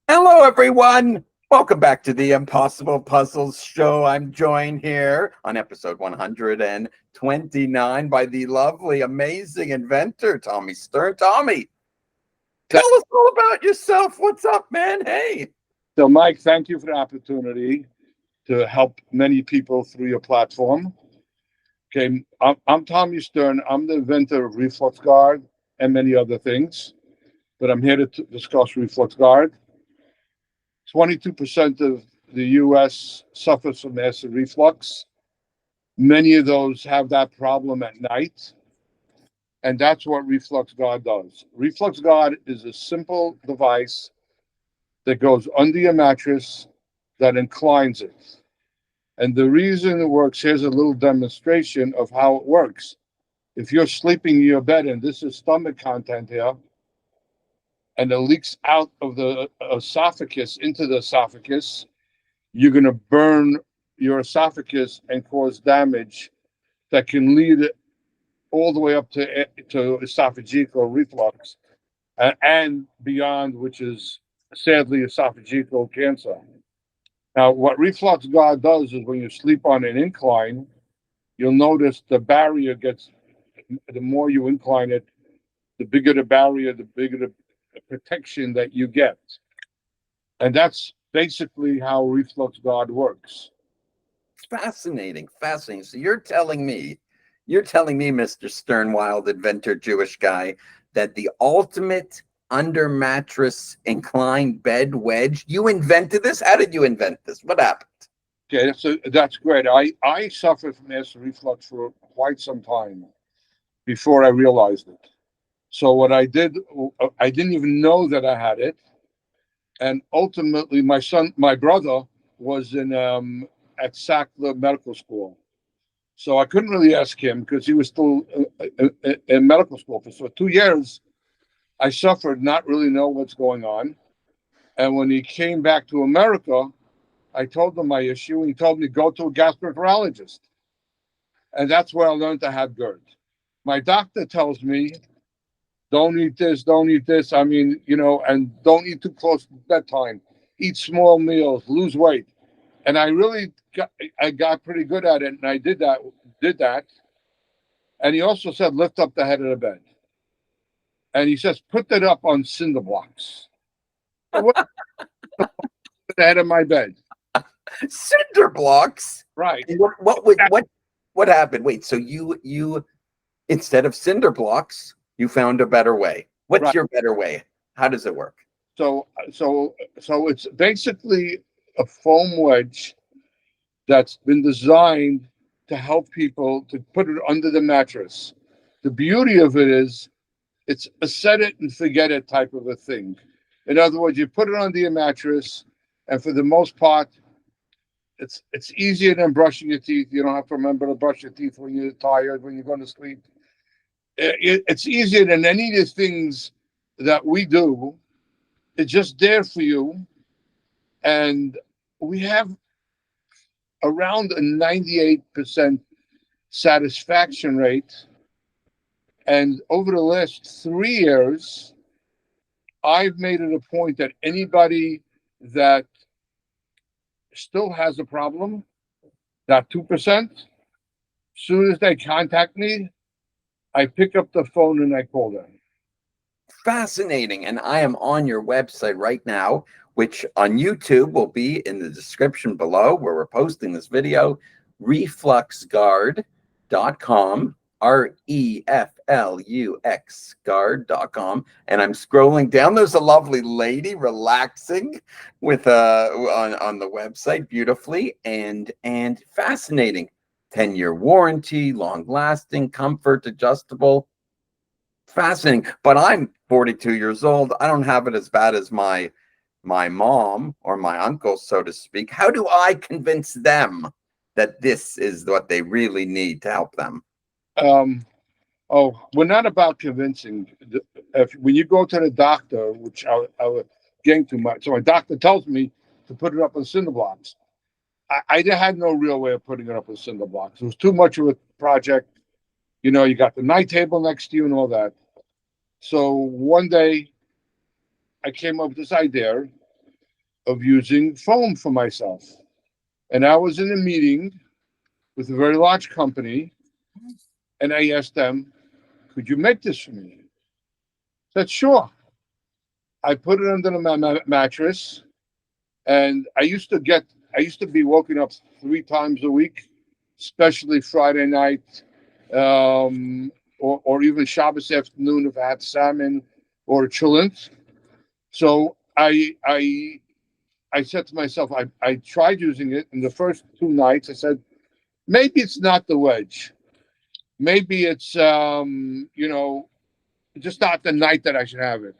Hello, everyone. Welcome back to the Impossible Puzzles Show. I'm joined here on episode 129 by the lovely, amazing inventor, Tommy Stern. Tommy, tell Th- us all about yourself. What's up, man? Hey. So, Mike, thank you for the opportunity to help many people through your platform. Okay, I'm Tommy Stern. I'm the inventor of Reflux Guard and many other things, but I'm here to discuss Reflux Guard. 22% of the U.S. suffers from acid reflux. Many of those have that problem at night, and that's what Reflux Guard does. Reflux Guard is a simple device that goes under your mattress that inclines it. And the reason it works, here's a little demonstration of how it works. If you're sleeping in your bed and this is stomach content here, and it leaks out of the esophagus into the esophagus, you're going to burn your esophagus and cause damage that can lead all the way up to esophageal reflux and beyond, which is sadly esophageal cancer. Now, what reflux guard does is when you sleep on an incline, you'll notice the barrier gets, the more you incline it, the bigger the barrier, the bigger the protection that you get. And that's basically how reflux guard works. Fascinating, fascinating. So you're telling me, Mr. Sternwild, inventor, Jewish guy, that the ultimate under mattress inclined bed wedge, you invented this? How did you invent this? What happened? Okay, so that's great. I suffered from acid reflux for quite some time before I realized it. So what I did, I didn't even know that I had it. And ultimately, my brother was in at Sackler Medical School. So I couldn't really ask him because he was still in medical school for 2 years. I suffered, not really know what's going on. And when he came back to America, I told him my issue. And he told me go to a gastroenterologist, and that's where I learned to have GERD. My doctor tells me don't eat this, don't eat this. I mean, and don't eat too close to bedtime. Eat small meals, lose weight. And I got pretty good at it, and I did that. And he also said lift up the head of the bed, and he says put that up on cinder blocks. So what the head of my bed? Cinder blocks. Right. What happened? Wait, so you instead of cinder blocks, you found a better way. What's Right. your better way? How does it work? So it's basically a foam wedge that's been designed to help people to put it under the mattress. The beauty of it is it's a set it and forget it type of a thing. In other words, you put it under your mattress, and for the most part, it's easier than brushing your teeth. You don't have to remember to brush your teeth when you're tired, when you're going to sleep. It's easier than any of the things that we do. It's just there for you, and we have around a 98% satisfaction rate. And over the last 3 years, I've made it a point that anybody that still has a problem, that 2%, soon as they contact me, I pick up the phone and I call them. Fascinating. And I am on your website right now, which on YouTube will be in the description below where we're posting this video, refluxguard.com, REFLUX guard.com. And I'm scrolling down. There's a lovely lady relaxing with on the website beautifully and fascinating. 10-year warranty, long lasting, comfort, adjustable. Fascinating. But I'm 42 years old. I don't have it as bad as my mom or my uncle, so to speak. How do I convince them that this is what they really need to help them? Um, oh, we're not about convincing. When you go to the doctor, which I was getting too much, so my doctor tells me to put it up on cinder blocks. I had no real way of putting it up on cinder blocks. It was too much of a project. You got the night table next to you and all that. So one day I came up with this idea. of using foam for myself. And I was in a meeting with a very large company, and I asked them, "Could you make this for me?" I said, "Sure." I put it under the mattress, and I used to be woken up 3 times a week, especially Friday night, or even Shabbos afternoon if I had salmon or chillin'. So I said to myself, I tried using it in the first 2 nights. I said, maybe it's not the wedge. Maybe it's just not the night that I should have it.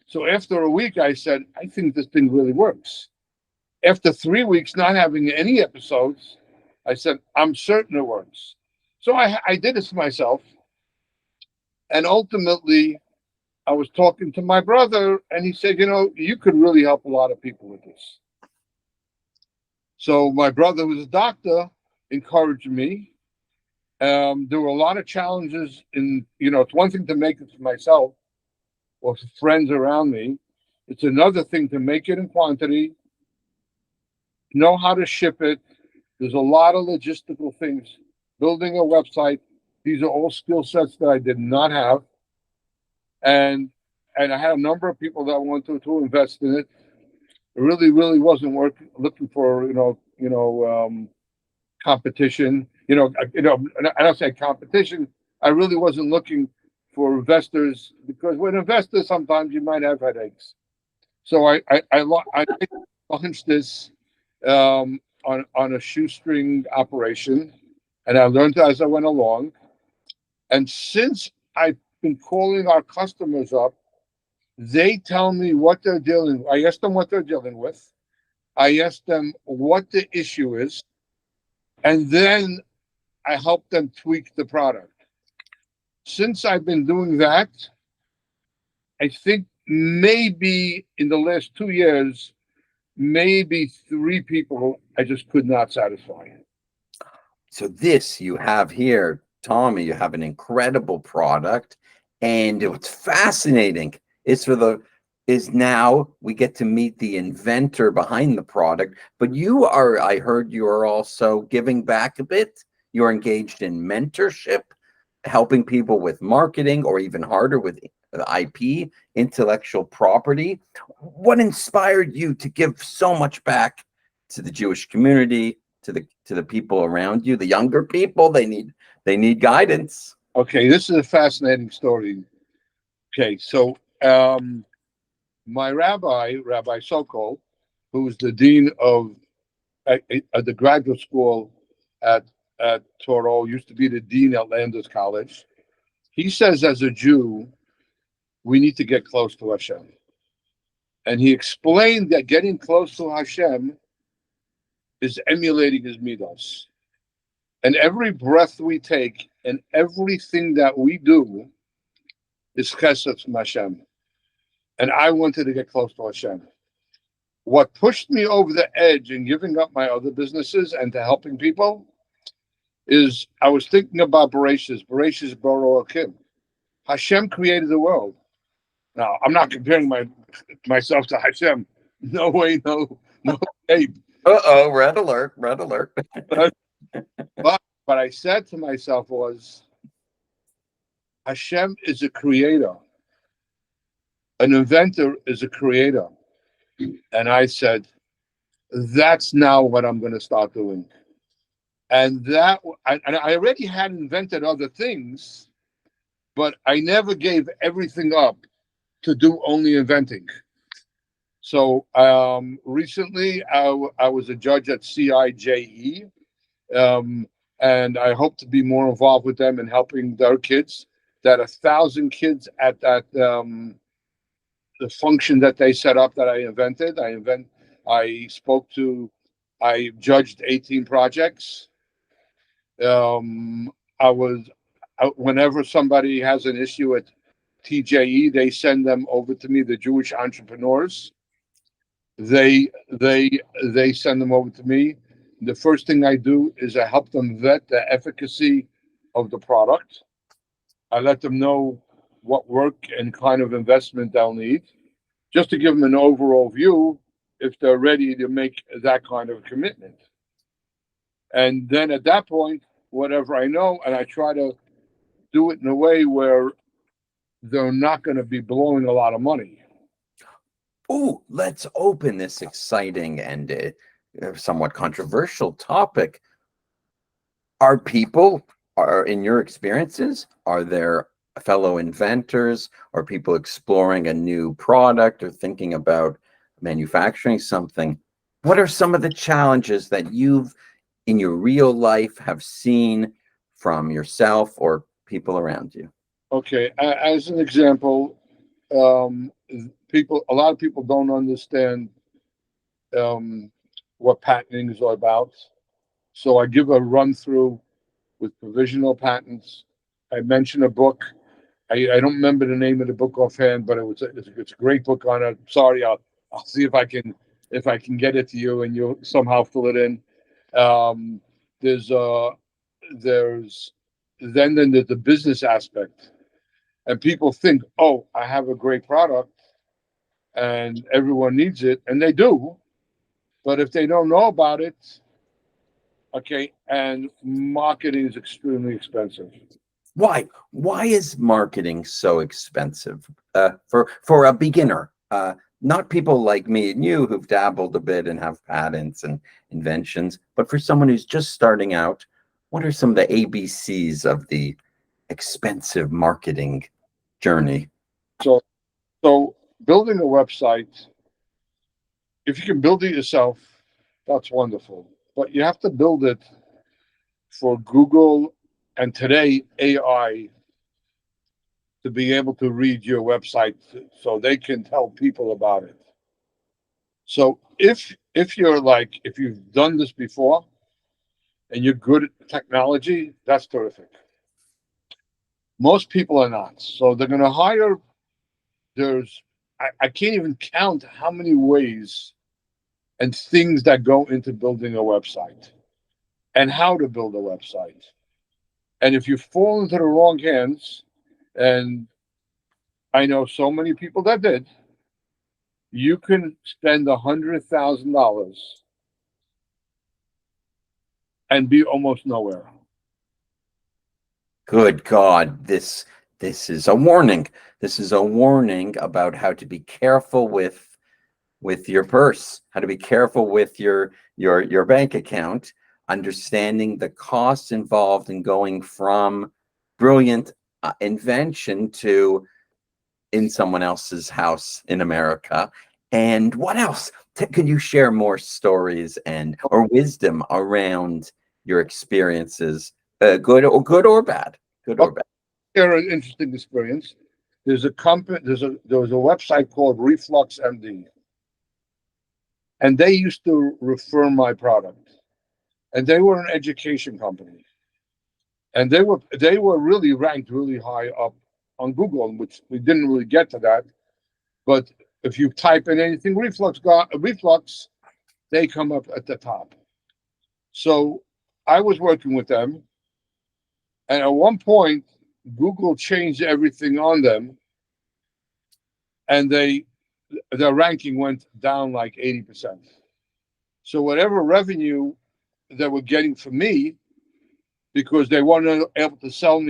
So after a week, I said, I think this thing really works. After 3 weeks not having any episodes, I said, I'm certain it works. So I did this myself. And ultimately, I was talking to my brother, and he said, you could really help a lot of people with this. So my brother, who's a doctor, encouraged me. There were a lot of challenges it's one thing to make it for myself or for friends around me. It's another thing to make it in quantity, know how to ship it. There's a lot of logistical things. Building a website, these are all skill sets that I did not have. And I had a number of people that wanted to invest in it. It really, really wasn't looking for, competition. I don't say competition. I really wasn't looking for investors because with investors, sometimes you might have headaches. So I launched this on a shoestring operation, and I learned as I went along. And since I've been calling our customers up, they tell me what they're dealing with. I ask them what they're dealing with. I ask them what the issue is, and then I help them tweak the product. Since I've been doing that, I think maybe in the last 2 years, maybe 3 people I just could not satisfy. So this you have here, Tommy, you have an incredible product. And what's fascinating is now we get to meet the inventor behind the product. But I heard you are also giving back a bit. You're engaged in mentorship, helping people with marketing, or even harder with IP, intellectual property. What inspired you to give so much back to the Jewish community, to the people around you, the younger people? They need guidance. Okay, this is a fascinating story. Okay, so my Rabbi Sokol, who's the dean of the graduate school at Toro, used to be the dean at Landers College. He says, as a Jew, we need to get close to Hashem. And he explained that getting close to Hashem is emulating his midos. And every breath we take and everything that we do is chesed from Hashem. And I wanted to get close to Hashem. What pushed me over the edge in giving up my other businesses and to helping people is I was thinking about Bereshis Boro Akim. Hashem created the world. Now, I'm not comparing myself to Hashem. No way, no way. Uh-oh, red alert. But what I said to myself was, Hashem is a creator. An inventor is a creator. And I said, that's now what I'm going to start doing. And I already had invented other things, but I never gave everything up to do only inventing. So recently, I was a judge at CIJE, and I hope to be more involved with them in helping their kids. That 1,000 kids at that the function that they set up that I invented. I judged 18 projects. Whenever somebody has an issue at TJE, they send them over to me, the Jewish entrepreneurs. They send them over to me. The first thing I do is I help them vet the efficacy of the product. I let them know what work and kind of investment they'll need. Just to give them an overall view, if they're ready to make that kind of commitment. And then at that point, whatever I know, and I try to do it in a way where they're not going to be blowing a lot of money. Oh, let's open this exciting and somewhat controversial topic. Are in your experiences, are there fellow inventors or people exploring a new product or thinking about manufacturing something? What are some of the challenges that you've in your real life have seen from yourself or people around you? Okay, as an example, a lot of people don't understand um, what patenting is all about. So I give a run through with provisional patents. I mention a book. I don't remember the name of the book offhand, but it's a great book on it. Sorry, I'll see if I can get it to you and you'll somehow fill it in. Um, there's there's then there's the business aspect, and people think, oh, I have a great product and everyone needs it, and they do. But if they don't know about it, okay, and marketing is extremely expensive. Why is marketing so expensive for a beginner? Not people like me and you who've dabbled a bit and have patents and inventions, but for someone who's just starting out, what are some of the ABCs of the expensive marketing journey? So, so building a website, if you can build it yourself, that's wonderful. But you have to build it for Google and today AI to be able to read your website so they can tell people about it. So if you've done this before and you're good at technology, that's terrific. Most people are not. So they're going to hire. There's I can't even count how many ways and things that go into building a website and how to build a website. And if you fall into the wrong hands, and I know so many people that did, you can spend $100,000 and be almost nowhere. Good God, this is a warning. This is a warning about how to be careful with your purse, how to be careful with your bank account, understanding the costs involved in going from brilliant invention to in someone else's house in America. And what else? Could you share more stories and or wisdom around your experiences, good or bad, good Okay, or bad? here an interesting experience. There's a company. There was a website called Reflux MD, and they used to refer my product, and they were an education company, and they were really ranked really high up on Google, which we didn't really get to that. But if you type in anything Reflux, they come up at the top. So I was working with them, and at one point, Google changed everything on them, and their ranking went down like 80%. So whatever revenue they were getting from me, because they weren't able to send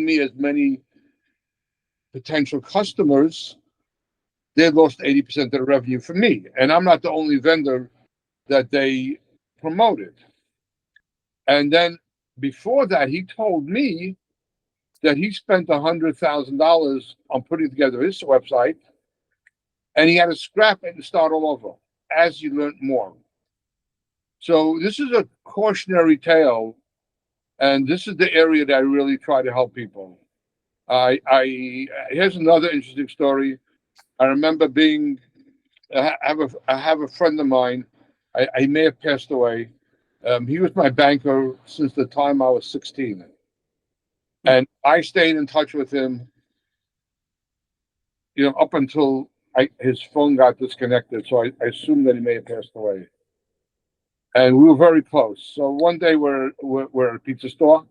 me as many potential customers, they lost 80% of the revenue from me. And I'm not the only vendor that they promoted. And then before that, he told me that he spent $100,000 on putting together his website, and he had to scrap it and start all over as he learned more. So this is a cautionary tale, and this is the area that I really try to help people. I here's another interesting story. I remember being I have a friend of mine. I may have passed away. He was my banker since the time I was 16. And I stayed in touch with him, up until his phone got disconnected. So I assumed that he may have passed away. And we were very close. So one day we're at a pizza store,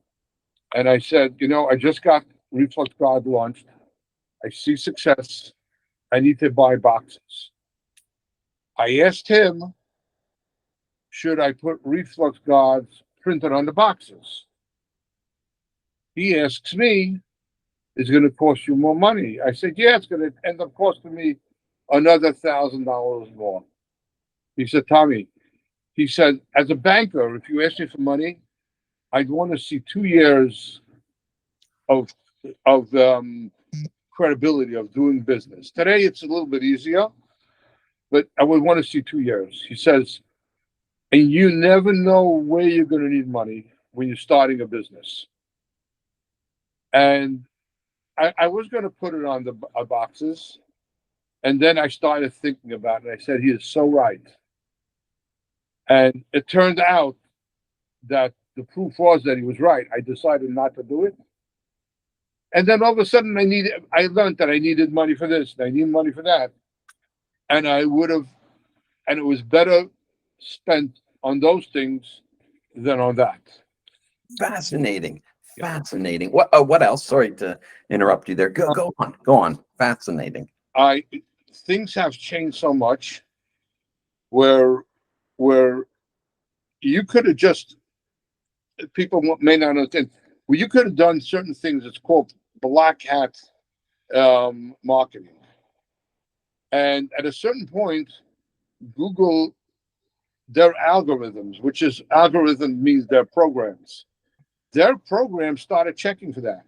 and I said, I just got Reflux God launched. I see success. I need to buy boxes. I asked him, should I put reflux guards printed on the boxes? He asks me, is it going to cost you more money? I said, yeah, it's going to end up costing me another $1,000 more. He said, Tommy, he said, as a banker, if you ask me for money, I'd want to see 2 years of of credibility of doing business. Today, it's a little bit easier, but I would want to see 2 years. He says, and you never know where you're going to need money when you're starting a business. And I was going to put it on the boxes, and then I started thinking about it. I said, he is so right. And it turned out that the proof was that he was right. I decided not to do it. And then all of a sudden I learned that I needed money for this, and I need money for that. And I would have, and it was better spent on those things than on that. Fascinating. Fascinating. What else? Sorry to interrupt you there. Go on. Go on. Fascinating. Things have changed so much where you could have just, people may not understand, well, you could have done certain things. It's called black hat marketing. And at a certain point, Google, their algorithms, which is algorithm means their programs started checking for that.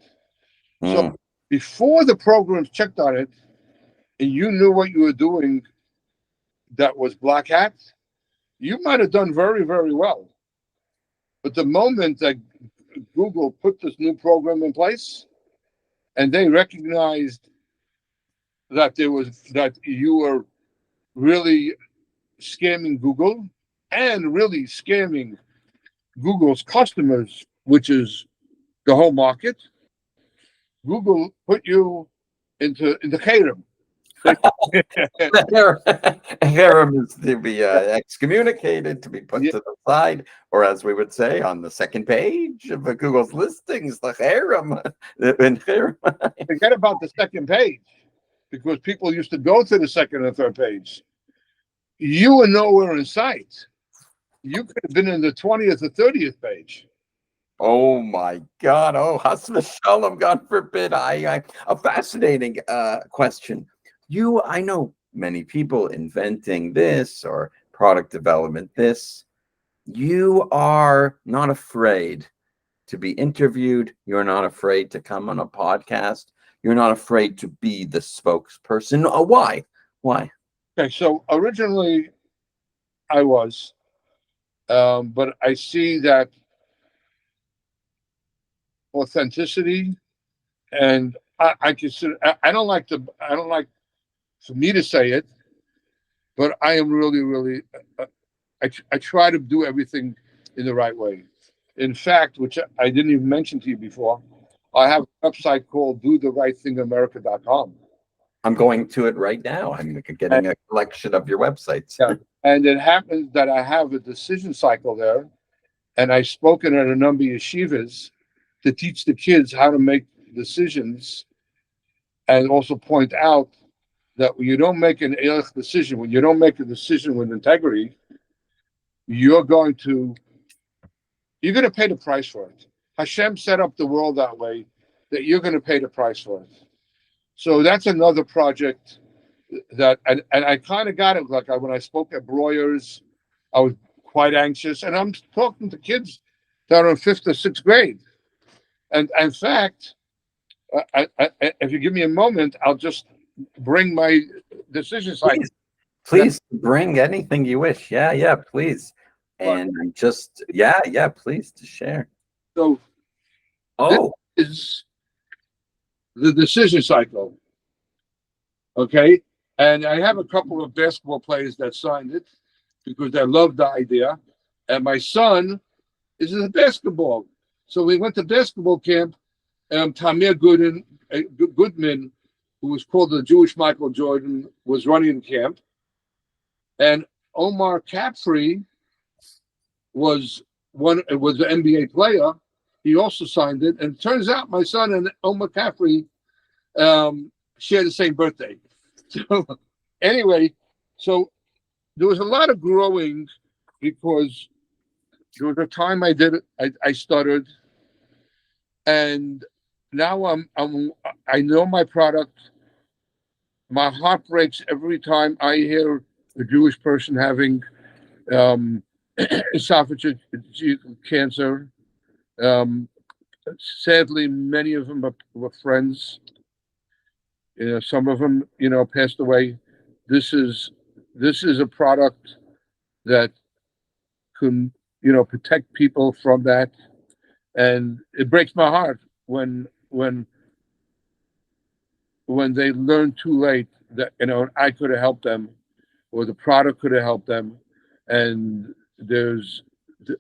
So before the programs checked on it, and you knew what you were doing that was black hat, you might have done very, very well. But the moment that Google put this new program in place, and they recognized that you were really scamming Google and really scamming Google's customers, which is the whole market, Google put you into Khatam. Harem is to be excommunicated, to be put to the side, or as we would say on the second page of Google's listings, the harem. Forget about the second page, because people used to go to the second and third page. You were nowhere in sight. You could have been in the 20th or 30th page. Oh my God! Oh, Has v'shalom, God forbid. A fascinating question. I know many people inventing this or product development this. You are not afraid to be interviewed. You're not afraid to come on a podcast. You're not afraid to be the spokesperson. Why? Why? Okay, so originally I was, but I see that authenticity, and I consider, I don't like for me to say it, but I am really, really, I try to do everything in the right way. In fact, which I didn't even mention to you before, I have a website called DoTheRightThingAmerica.com. I'm going to it right now. I'm getting a collection of your websites. Yeah. And it happens that I have a decision cycle there, and I've spoken at a number of yeshivas to teach the kids how to make decisions, and also point out that when you don't make an erech decision, when you don't make a decision with integrity, you're going to pay the price for it. Hashem set up the world that way, that you're going to pay the price for it. So that's another project that, and I kind of got it. Like when I spoke at Breuer's, I was quite anxious, and I'm talking to kids that are in 5th or 6th grade. And in fact, if you give me a moment, I'll just bring my decision cycle. Please bring anything you wish. Yeah, please. And please to share. So, this is the decision cycle. Okay. And I have a couple of basketball players that signed it because they love the idea. And my son is in basketball. So we went to basketball camp, and Tamir Goodman, who was called the Jewish Michael Jordan, was running the camp. And Omar Capri was an NBA player. He also signed it. And it turns out my son and Omar Capri share the same birthday. So anyway, so there was a lot of growing because there was a time I stuttered, and now I know my product. My heart breaks every time I hear a Jewish person having um, esophageal cancer. Um, Sadly, many of them were friends. Some of them, passed away. This is this is a product that can, protect people from that, and it breaks my heart when they learn too late that I could have helped them or the product could have helped them, and there's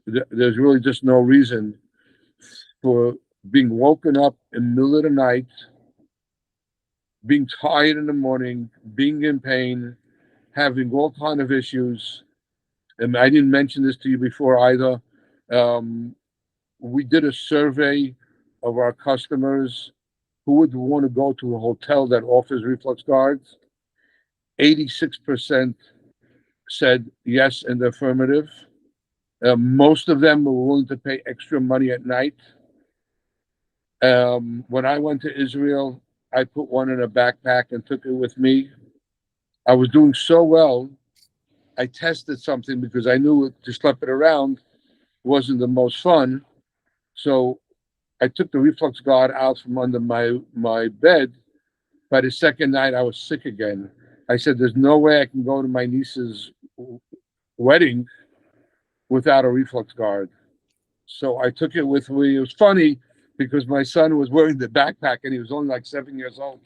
really just no reason for being woken up in the middle of the night, being tired in the morning, being in pain, having all kind of issues. And I didn't mention this to you before either. Um, we did a survey of our customers who would want to go to a hotel that offers reflux guards. 86% said yes in the affirmative. Most of them were willing to pay extra money at night. When I went to Israel, I put one in a backpack and took it with me. I was doing so well. I tested something because I knew to schlep it around wasn't the most fun. So I took the reflux guard out from under my bed. By the second night, I was sick again. I said, "There's no way I can go to my niece's wedding without a reflux guard." So I took it with me. It was funny because my son was wearing the backpack and he was only like 7 years old.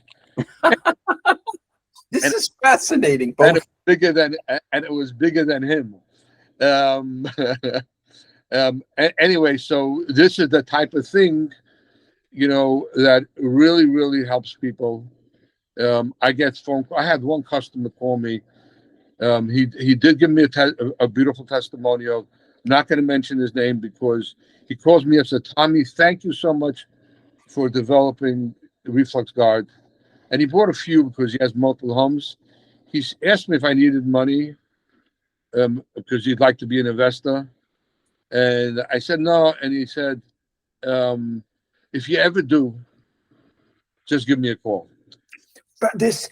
This And, is fascinating. and it Both. was bigger than and it was bigger than him. Um, anyway, so this is the type of thing that really really helps people. I get phone. I had one customer call me. He did give me a beautiful testimonial. Not going to mention his name because he calls me up and said, "Tommy, thank you so much for developing the reflux guard." And he bought a few because he has multiple homes. He's asked me if I needed money because he'd like to be an investor. And I said no. And he said, if you ever do, just give me a call. But this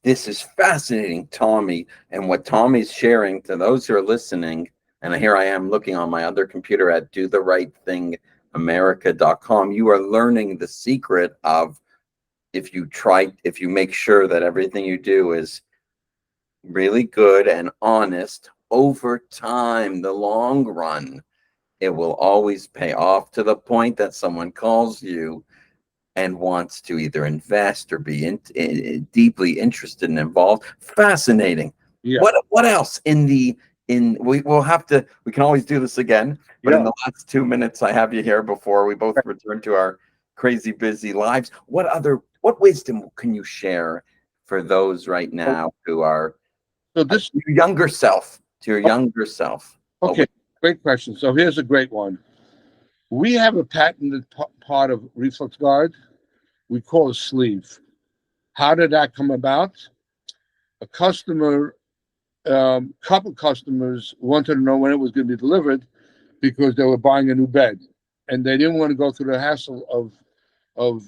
is fascinating, Tommy, and what Tommy's sharing to those who are listening. And here I am looking on my other computer at dotherightThingamerica.com. You are learning the secret of if you make sure that everything you do is really good and honest over time, the long run, it will always pay off to the point that someone calls you and wants to either invest or be deeply interested and involved. Fascinating. Yeah. What else we can always do this again, but in Yeah. the last 2 minutes I have you here before we both return to our crazy busy lives, what wisdom can you share for those right now who are So this your younger self, to your younger self? okay, great question. So here's a great one. We have a patented part of reflux guard we call a sleeve. How did that come about? A couple customers wanted to know when it was going to be delivered because they were buying a new bed, and they didn't want to go through the hassle of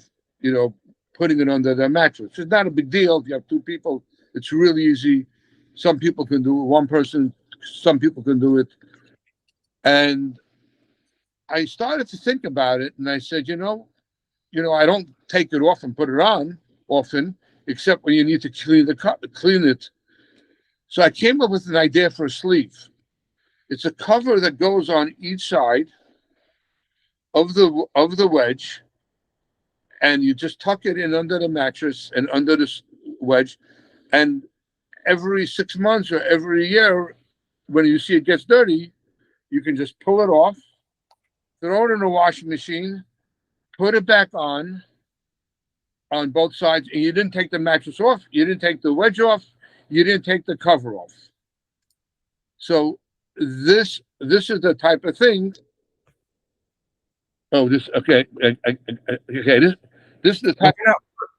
putting it under their mattress. It's not a big deal if you have two people. It's really easy. Some people can do it. One person, some people can do it. And I started to think about it, and I said, I don't take it off and put it on often, except when you need to clean it. So I came up with an idea for a sleeve. It's a cover that goes on each side of the wedge, and you just tuck it in under the mattress and under the wedge. And every 6 months or every year, when you see it gets dirty, you can just pull it off, throw it in a washing machine, put it back on both sides, and you didn't take the mattress off, you didn't take the wedge off, you didn't take the cover off. So this is the type of thing. Oh, this okay. Okay, this is the type.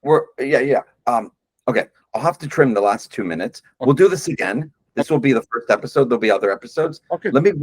Yeah. Okay, I'll have to trim the last 2 minutes. We'll do this again. This will be the first episode. There'll be other episodes. Okay. Let me work